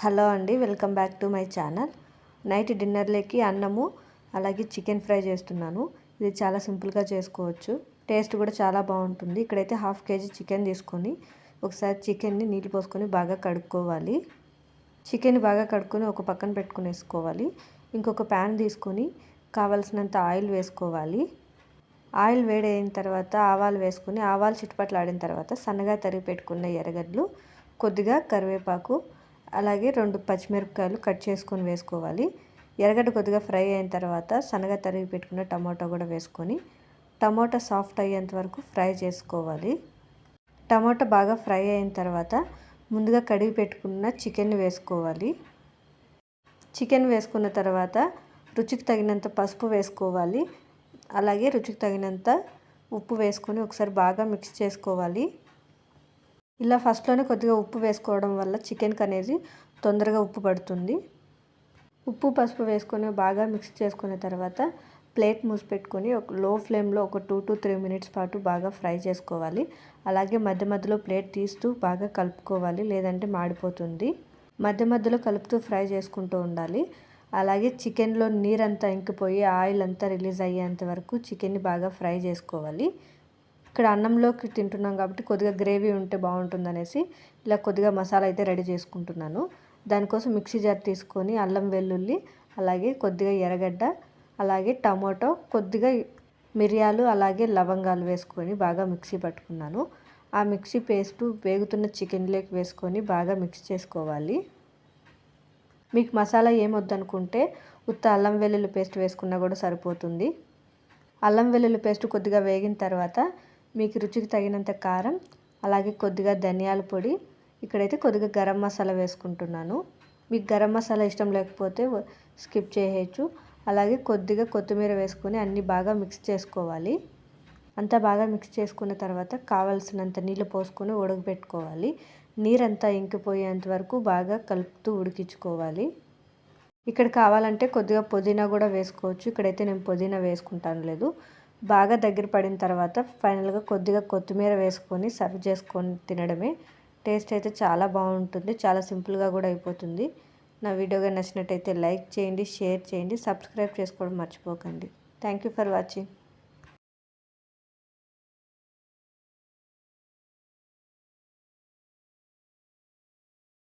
Hello అండి, welcome back to my channel. Night డిన్నర్లోకి అన్నము అలాగే చికెన్ ఫ్రై చేస్తున్నాను. ఇది చాలా సింపుల్గా చేసుకోవచ్చు, టేస్ట్ కూడా చాలా బాగుంటుంది. ఇక్కడైతే 1/2 kg చికెన్ తీసుకొని ఒకసారి చికెన్ని నీళ్ళు పోసుకొని బాగా కడుక్కోవాలి. చికెన్ బాగా కడుక్కొని ఒక పక్కన పెట్టుకునేసుకోవాలి. ఇంకొక ప్యాన్ తీసుకొని కావాల్సినంత ఆయిల్ వేసుకోవాలి. ఆయిల్ వేడైన తర్వాత ఆవాలు వేసుకొని ఆవాలు చిటపటలాడిన తర్వాత సన్నగా తరిగి పెట్టుకున్న ఎర్రగడ్డలు, కొద్దిగా కరివేపాకు, అలాగే 2 పచ్చిమిరపకాయలు కట్ చేసుకొని వేసుకోవాలి. ఎర్రగడ్డ కొద్దిగా ఫ్రై అయిన తర్వాత సన్నగా తరిగి పెట్టుకున్న టమాటో కూడా వేసుకొని టమాటో సాఫ్ట్ అయ్యేంత వరకు ఫ్రై చేసుకోవాలి. టమాటో బాగా ఫ్రై అయిన తర్వాత ముందుగా కడిగి పెట్టుకున్న చికెన్ వేసుకోవాలి. చికెన్ వేసుకున్న తర్వాత రుచికి తగినంత పసుపు వేసుకోవాలి. అలాగే రుచికి తగినంత ఉప్పు వేసుకొని ఒకసారి బాగా మిక్స్ చేసుకోవాలి. ఇలా ఫస్ట్లోనే కొద్దిగా ఉప్పు వేసుకోవడం వల్ల చికెన్కి అనేది తొందరగా ఉప్పు పడుతుంది. ఉప్పు పసుపు వేసుకొని బాగా మిక్స్ చేసుకున్న తర్వాత ప్లేట్ మూసి పెట్టుకొని ఒక లో ఫ్లేమ్లో ఒక 2 to 3 minutes పాటు బాగా ఫ్రై చేసుకోవాలి. అలాగే మధ్య మధ్యలో ప్లేట్ తీస్తూ బాగా కలుపుకోవాలి, లేదంటే మాడిపోతుంది. మధ్య మధ్యలో కలుపుతూ ఫ్రై చేసుకుంటూ ఉండాలి. అలాగే చికెన్లో నీరంతా ఇంకిపోయి ఆయిల్ అంతా రిలీజ్ అయ్యేంత వరకు చికెన్ని బాగా ఫ్రై చేసుకోవాలి. ఇక్కడ అన్నంలోకి తింటున్నాం కాబట్టి కొద్దిగా గ్రేవీ ఉంటే బాగుంటుందనేసి ఇలా కొద్దిగా మసాలా అయితే రెడీ చేసుకుంటున్నాను. దానికోసం మిక్సీ జార్ తీసుకొని అల్లం వెల్లుల్లి, అలాగే కొద్దిగా ఎర్రగడ్డ, అలాగే టమాటో, కొద్దిగా మిరియాలు, అలాగే లవంగాలు వేసుకొని బాగా మిక్సీ పట్టుకున్నాను. ఆ మిక్సీ పేస్టు వేగుతున్న చికెన్లోకి వేసుకొని బాగా మిక్స్ చేసుకోవాలి. మీకు మసాలా ఏమొద్దనుకుంటే ఉత్త అల్లం వెల్లుల్లి పేస్ట్ వేసుకున్నా కూడా సరిపోతుంది. అల్లం వెల్లుల్లి పేస్ట్ కొద్దిగా వేగిన తర్వాత మీకు రుచికి తగినంత కారం, అలాగే కొద్దిగా ధనియాల పొడి, ఇక్కడైతే కొద్దిగా గరం మసాలా వేసుకుంటున్నాను. మీకు గరం మసాలా ఇష్టం లేకపోతే స్కిప్ చేయవచ్చు. అలాగే కొద్దిగా కొత్తిమీర వేసుకొని అన్నీ బాగా మిక్స్ చేసుకోవాలి. అంతా బాగా మిక్స్ చేసుకున్న తర్వాత కావాల్సినంత నీళ్ళు పోసుకొని ఉడకబెట్టుకోవాలి. నీరంతా ఇంకిపోయేంత వరకు బాగా కలుపుతూ ఉడికించుకోవాలి. ఇక్కడ కావాలంటే కొద్దిగా పుదీనా కూడా వేసుకోవచ్చు. ఇక్కడైతే నేను పుదీనా వేసుకుంటాను లేదు. బాగా దగ్గర పడిన తర్వాత ఫైనల్గా కొద్దిగా కొత్తిమీర వేసుకొని సర్వ్ చేసుకొని తినడమే. టేస్ట్ అయితే చాలా బాగుంటుంది, చాలా సింపుల్గా కూడా అయిపోతుంది. నా వీడియోగా నచ్చినట్టయితే లైక్ చేయండి, షేర్ చేయండి, సబ్స్క్రైబ్ చేసుకోవడం మర్చిపోకండి. Thank you for watching.